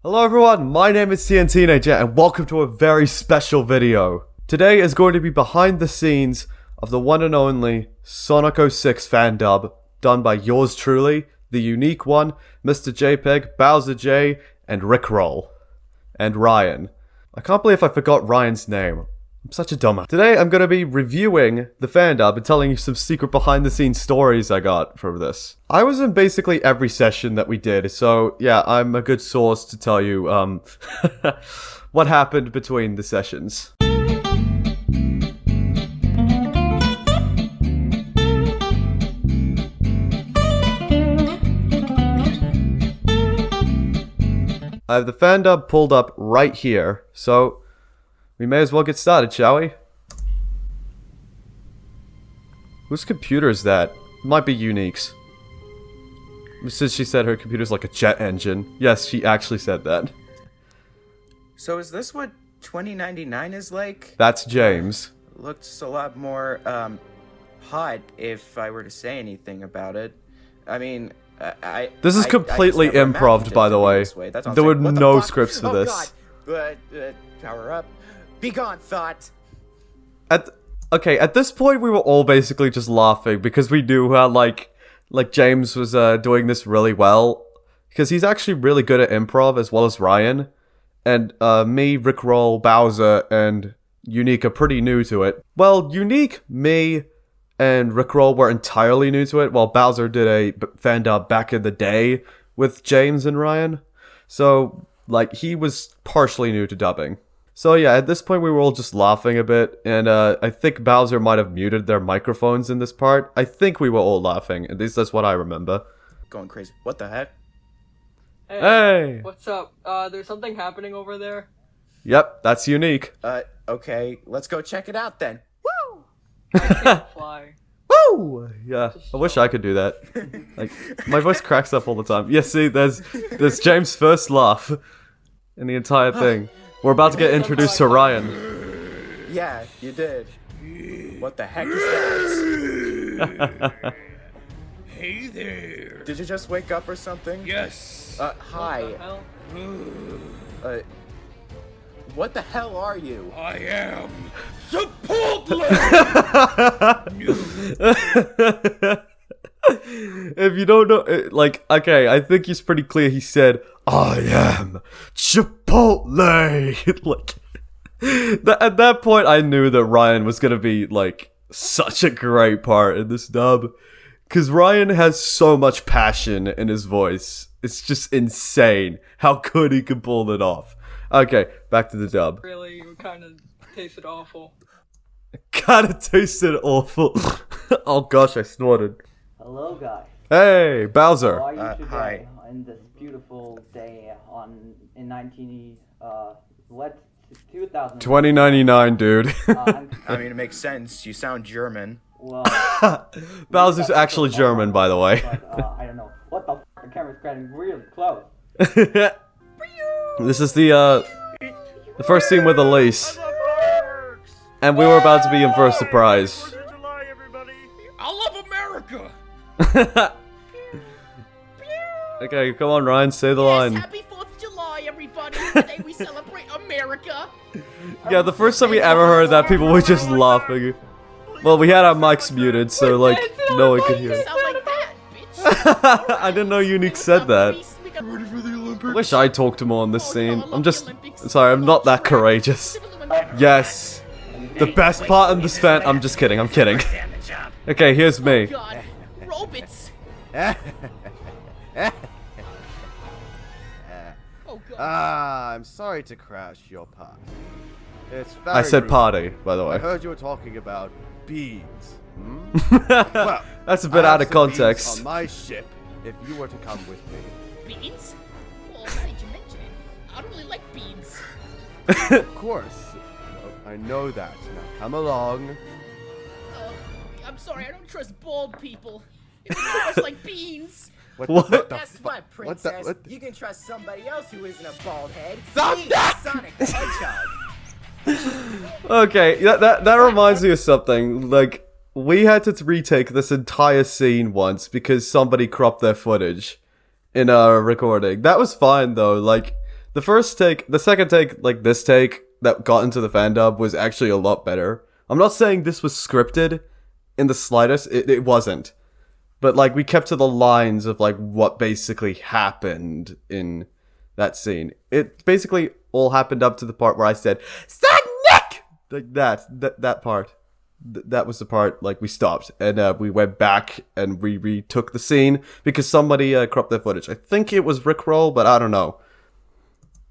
Hello everyone, my name is TNTeenager and welcome to a very special video. Today is going to be behind the scenes of the one and only Sonic 06 fan dub, done by yours truly, the unique one, Mr. JPEG, Bowser J, and Rickroll. And Ryan. I can't believe I forgot Ryan's name. I'm such a dumbass. Today I'm going to be reviewing the fan dub and telling you some secret behind the scenes stories I got from this. I was in basically every session that we did, so yeah, I'm a good source to tell you what happened between the sessions. I have the fan dub pulled up right here, so we may as well get started, shall we? Whose computer is that? It might be Unique's. Since she said her computer's like a jet engine. Yes, she actually said that. So is this what 2099 is like? That's James. Looks a lot more, hot, if I were to say anything about it. I mean, This is completely improv, by the way. There were no scripts for this. God. Power up. Be gone, thought. Okay, at this point we were all basically just laughing because we knew how like James was doing this really well, because he's actually really good at improv as well as Ryan, and me, Rickroll, Bowser, and Unique are pretty new to it. Well, Unique, me, and Rickroll were entirely new to it, while Bowser did a fan dub back in the day with James and Ryan, so like he was partially new to dubbing. So yeah, at this point we were all just laughing a bit, and I think Bowser might have muted their microphones in this part. I think we were all laughing, at least that's what I remember. Going crazy. What the heck? Hey! What's up? There's something happening over there? Yep, that's Unique. Okay, let's go check it out then. Woo! I can't fly. Woo! Yeah, I wish I could do that. Like, my voice cracks up all the time. Yeah, see, there's James' first laugh in the entire thing. We're about to get introduced to Ryan. Yeah, you did. What the heck is that? Hey there. Did you just wake up or something? Yes. Hi. What the hell? What the hell are you? I am Chipotle. If you don't know, like, okay, I think it's pretty clear he said, I am Chipotle. Like, at that point, I knew that Ryan was gonna be, like, such a great part in this dub. Because Ryan has so much passion in his voice. It's just insane how good he can pull it off. Okay, back to the dub. Really, it kind of tasted awful. Kinda tasted awful. Oh gosh, I snorted. Hello, guys. Hey, Bowser. How are you today Hi. on this beautiful day in 2000? 2099, dude. I mean, it makes sense. You sound German. Well, Bowser's actually German, by the way. But, I don't know. What the f***? The camera's getting really close. This is the first scene with Elise. And we were about to be in for a surprise. I love America. Okay, come on, Ryan, say the line. Happy 4th of July, everybody! Today we celebrate America! Yeah, the first time we ever heard that, people were just laughing. Well, we had our mics muted, so, like, no one could hear it. Sound like that, bitch! I didn't know Unique said that. We got Ready for the Olympics? Wish I talked more in this scene. I'm just... Sorry, I'm not that courageous. Yes. The best part in this fan... I'm just kidding, I'm kidding. Okay, here's me. God, robots! Oh god. I'm sorry to crash your party. It's very I said rude. party, by the I way. heard you were talking about beans. Hmm? Well, That's a bit I out have of some beans context. on my ship, if you were to come with me. Beans? Well, now that you mention it, I don't really like beans. Of course. I know that. Now come along. I'm sorry, I don't trust bald people. It's too much like beans. What? the Guess fu- what, what the- princess? what- You can trust somebody else who isn't a bald head. Stop Me, that! Sonic the Hedgehog. Okay, that reminds me of something. Like, we had to retake this entire scene once because somebody cropped their footage in a recording. That was fine though. Like, The second take, like this take that got into the Fandub was actually a lot better. I'm not saying this was scripted in the slightest. It wasn't. But like we kept to the lines of like what basically happened in that scene. It basically all happened up to the part where I said, "Son Nick!" Like that part. That was the part, like, we stopped, and we went back, and we retook the scene, because somebody cropped their footage. I think it was Rickroll, but I don't know.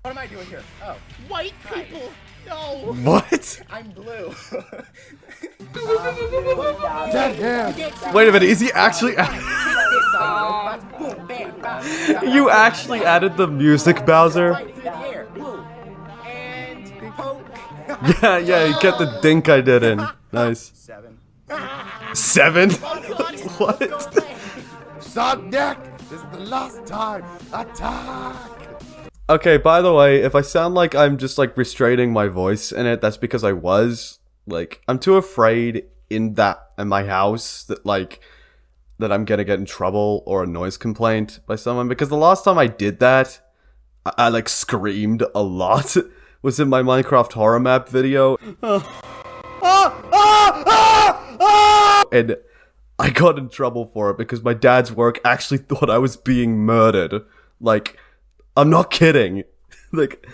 What am I doing here? Oh. White people! No! What? I'm blue. Get him! Wait a minute, is he actually... You actually added the music, Bowser? Yeah, you get the dink I did in. Nice. 7. 7? What? Son Nick! This is the last time! Attack! Okay, by the way, if I sound like I'm just, like, restraining my voice in it, that's because I was. Like, I'm too afraid in my house that, like, that I'm gonna get in trouble or a noise complaint by someone. Because the last time I did that, I like, screamed a lot. Was in my Minecraft horror map video. And I got in trouble for it because my dad's work actually thought I was being murdered. Like, I'm not kidding. Like,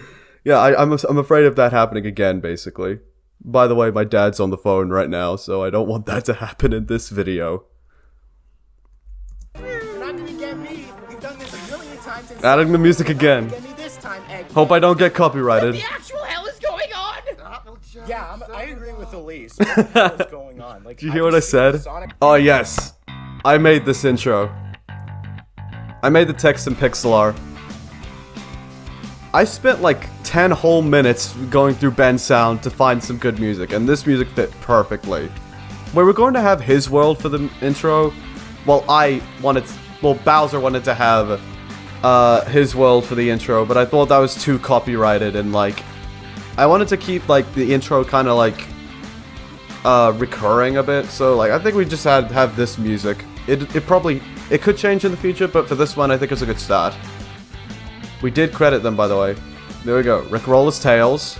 yeah, I'm afraid of that happening again, basically. By the way, my dad's on the phone right now, so I don't want that to happen in this video. You're not gonna get me. You've done this a million times. Adding the music again. Get me this time, Egg. Hope I don't get copyrighted. The actual hell is going on? Yeah, I agree with Elise. What the hell is going on? Like, Did you hear what I said? Oh, yes. I made this intro. I made the text in pixel art. I spent like 10 whole minutes going through Ben's sound to find some good music, and this music fit perfectly. We were going to have his world for the intro, while Bowser wanted to have his world for the intro, but I thought that was too copyrighted, and like, I wanted to keep like the intro kind of like recurring a bit, so like I think we just have this music. It could change in the future, but for this one I think it's a good start. We did credit them, by the way. There we go. Rickroll his tails.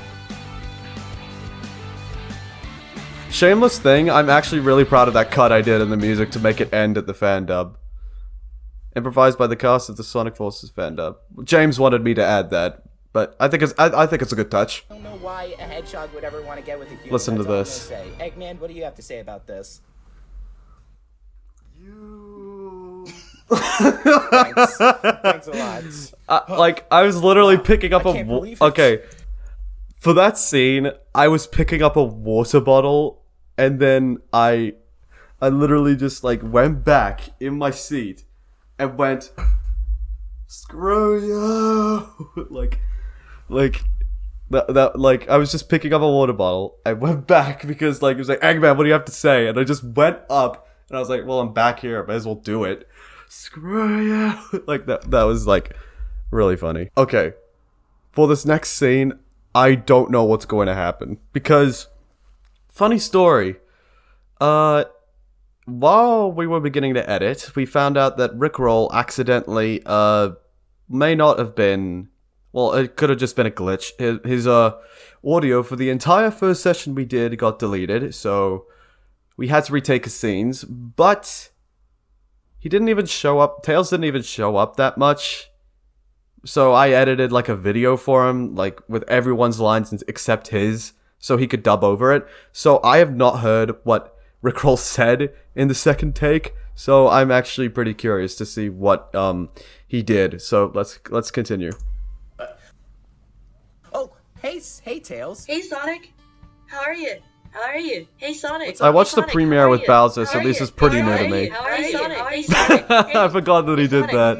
Shameless thing, I'm actually really proud of that cut I did in the music to make it end at the Fandub. Improvised by the cast of the Sonic Forces Fandub. James wanted me to add that, but I think it's a good touch. I don't know why a hedgehog would ever want to get with a human. Listen to That's all this. I'm gonna say. Eggman, what do you have to say about this? Thanks. Thanks a lot. Like, I was literally picking up I can't believe it. Okay. For that scene, I was picking up a water bottle, and then I literally just, like, went back in my seat and went, screw you! like, I was just picking up a water bottle. I went back because, like, it was like, Eggman, what do you have to say? And I just went up, and I was like, well, I'm back here, I might as well do it. Screw you! Like, that was, like, really funny. Okay. For this next scene, I don't know what's going to happen. Because, funny story. While we were beginning to edit, we found out that Rickroll accidentally, may not have been... Well, it could have just been a glitch. His audio for the entire first session we did got deleted, so we had to retake his scenes, but he didn't even show up. Tails didn't even show up that much. So I edited like a video for him, like with everyone's lines except his, so he could dub over it. So I have not heard what Rickroll said in the second take, so I'm actually pretty curious to see what he did. So let's continue. Oh, hey, Tails. Hey, Sonic. How are you? How are you? Hey, Sonic. I watched Hey, the Sonic, premiere how are with you? Bowser, How so are this you? is pretty How new are to you? me. How are you, Sonic? Hey, Sonic. Hey, I forgot that he did Sonic. that.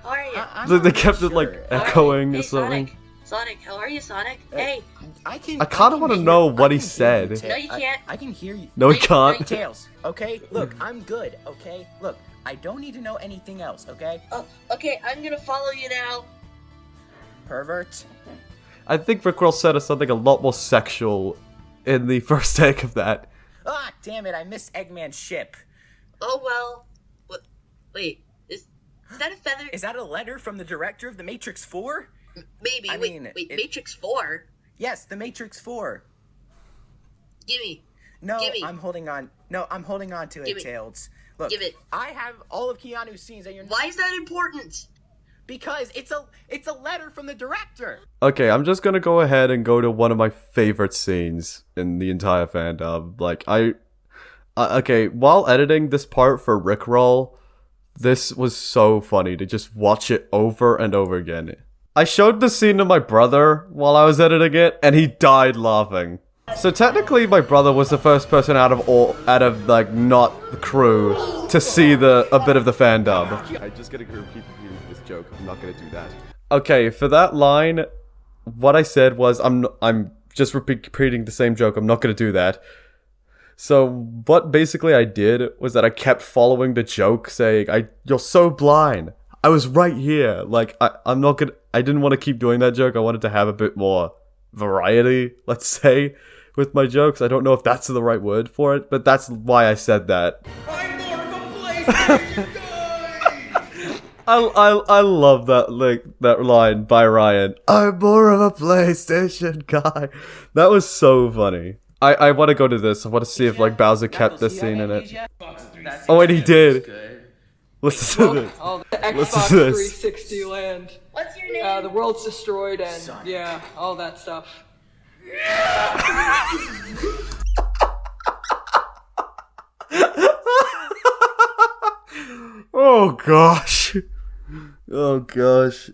How are you? I'm They not kept it sure. like How are you? echoing Hey, or something. Sonic, how are you, Sonic? Hey. I I kinda wanna know what he said. No, you can't. I can hear you. No, he Hey, can't. Tails, okay? Look, I'm good, okay? Look, I don't need to know anything else, okay? Oh, okay, I'm gonna follow you now. Pervert. I think Rickroll said something a lot more sexual in the first take of that. Ah, damn it, I missed Eggman's ship. Oh, well. What? Wait, is that a feather? Is that a letter from the director of The Matrix 4? Maybe. I Wait, mean, Matrix 4? Yes, The Matrix 4. Gimme. No, Gimme. I'm holding on. No, I'm holding on to it, Gimme. Tails. Look, Give it. I have all of Keanu's scenes that you're not. Why is that important? Because it's a letter from the director. Okay, I'm just gonna go ahead and go to one of my favorite scenes in the entire fandom. Like, okay, while editing this part for Rickroll, this was so funny to just watch it over and over again. I showed the scene to my brother while I was editing it, and he died laughing. So technically, my brother was the first person out of like not the crew to see a bit of the fandom. I just gotta repeat this joke. I'm not gonna do that. Okay, for that line, what I said was I'm just repeating the same joke. I'm not gonna do that. So what basically I did was that I kept following the joke, saying, "You're so blind. I was right here." Like I didn't want to keep doing that joke. I wanted to have a bit more variety, let's say, with my jokes. I don't know if that's the right word for it, but that's why I said that. I'm more of a PlayStation guy! I love that line by Ryan. I'm more of a PlayStation guy. That was so funny. I want to go to this. I want to see if like Bowser kept this scene in it. Oh wait, he did. Listen to this. Oh, the Xbox Listen to this. 360 land. What's your name? The world's destroyed and yeah, all that stuff. Oh gosh. Oh gosh.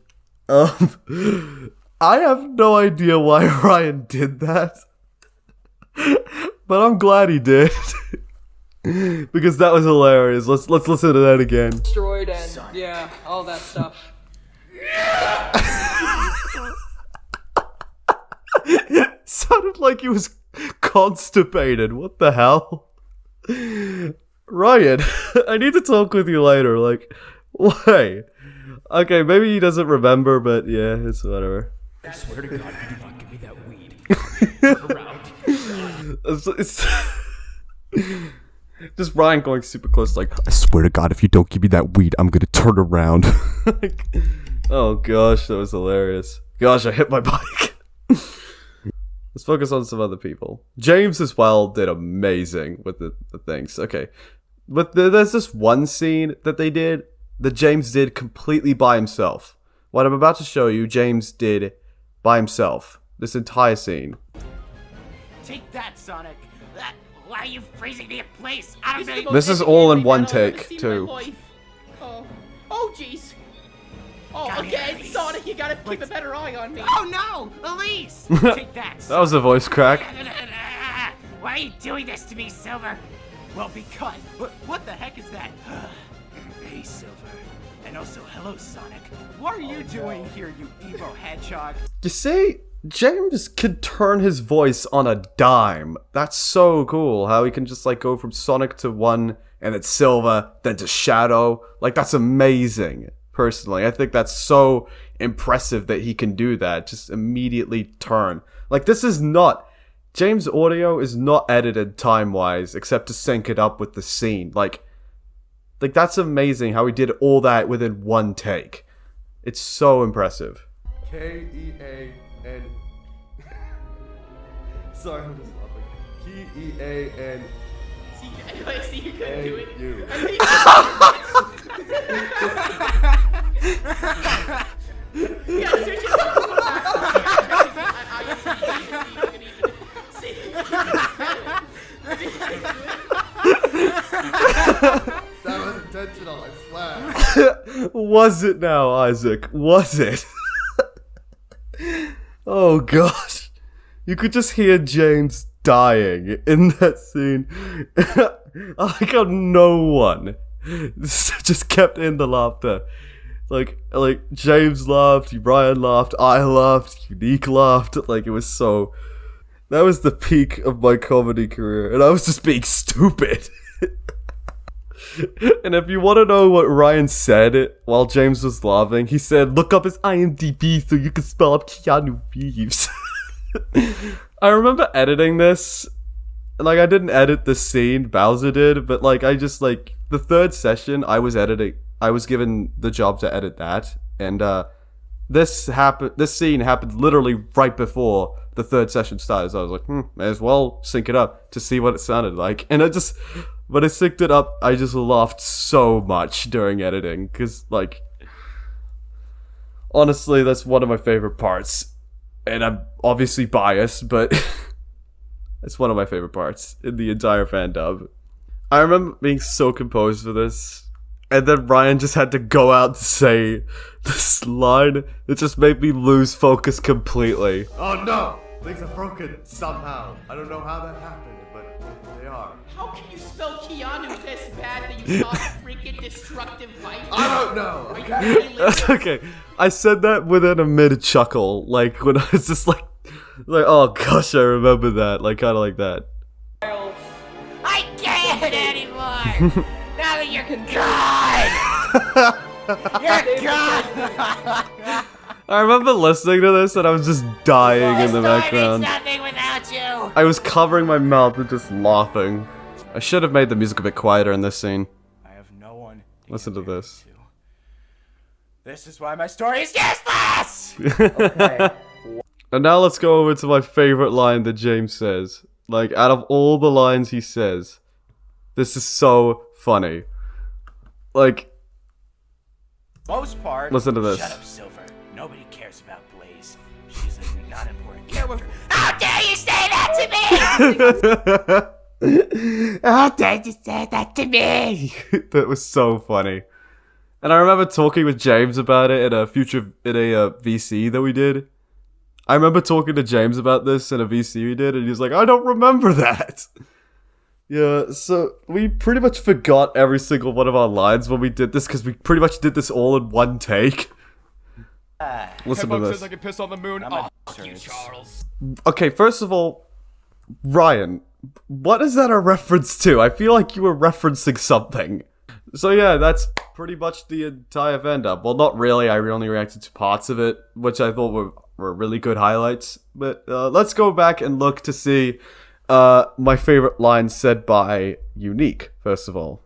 I have no idea why Ryan did that. But I'm glad he did. Because that was hilarious. Let's listen to that again. Destroyed and yeah, all that stuff. Sounded like he was constipated. What the hell? Ryan, I need to talk with you later. Like, why? Okay, maybe he doesn't remember, but yeah, it's whatever. I swear to God, if you do not give me that weed. Turn around. It's just Ryan going super close, like, I swear to God, if you don't give me that weed, I'm gonna turn around. Like, oh gosh, that was hilarious. Gosh, I hit my bike. Let's focus on some other people. James as well did amazing with the things. Okay, but there's this one scene that they did that James did completely by himself. What I'm about to show you, James did by himself. This entire scene. Take that, Sonic. Why are you freezing me in place? I don't really. This is all in one take, too. Oh, jeez. Oh, again, Sonic, you gotta keep a better eye on me. Oh no, Elise! Take that. That was a voice crack. Why are you doing this to me, Silver? Well, because. What the heck is that? Hey, Silver. And also, hello, Sonic. What are you doing here, you Evo hedgehog? You see, James can turn his voice on a dime. That's so cool, how he can just like go from Sonic to one, and then Silver, then to Shadow. Like, that's amazing, personally. I think that's so impressive that he can do that, just immediately turn. Like, this is not... James' audio is not edited time-wise, except to sync it up with the scene. Like, that's amazing how he did all that within one take. It's so impressive. K-E-A-N... Sorry, I'm just laughing. K-E-A-N... I see you couldn't do it. You. Yeah, seriously. That was intentional, I swear. Was it now, Isaac? Was it? Oh gosh. You could just hear James dying in that scene. I like how no one just kept in the laughter. Like James laughed, Brian laughed, I laughed, Unique laughed. Like, it was so... That was the peak of my comedy career, and I was just being stupid. And if you want to know what Ryan said while James was laughing, he said, look up his IMDb so you can spell up Keanu Reeves. I remember editing this. Like, I didn't edit the scene, Bowser did, but like, I just like, the third session I was editing, I was given the job to edit that, and this scene happened literally right before the third session started. So I was like, may as well sync it up to see what it sounded like. And when I synced it up, I just laughed so much during editing. Because, like, honestly, that's one of my favorite parts. And I'm obviously biased, but it's one of my favorite parts in the entire Fandub. I remember being so composed for this. And then Ryan just had to go out to say this line. It just made me lose focus completely. Oh no! Things are broken somehow. I don't know how that happened, but they are. How can you spell Keanu this bad that you call freaking destructive vice? I don't know. Okay. Okay, I said that within a mid-chuckle. Like, when I was just like, oh gosh, I remember that. Like, kind of like that. I can't anymore! Now that you're gone! You're gone! I remember listening to this and I was just dying in the background. Nothing without you! I was covering my mouth and just laughing. I should have made the music a bit quieter in this scene. I have no one. Listen to this. This is why my story is useless! Okay. And now let's go over to my favorite line that James says. Like, out of all the lines he says, this is so funny. Like, Most part. listen to this. Shut up, Silver. Nobody cares about Blaze. She's a non-important character. How dare you say that to me? How dare you say that to me? That was so funny. And I remember talking with James about it in a VC that we did. I remember talking to James about this in a VC we did, and he was like, I don't remember that. Yeah, so we pretty much forgot every single one of our lines when we did this, because we pretty much did this all in one take. Listen to this. says I can piss on the moon. Oh, Fuck you, Charles. Okay, first of all, Ryan, what is that a reference to? I feel like you were referencing something. So yeah, that's pretty much the entire Fandub. Well, not really. I only reacted to parts of it, which I thought were really good highlights. But let's go back and look to see my favorite line said by Unique, first of all.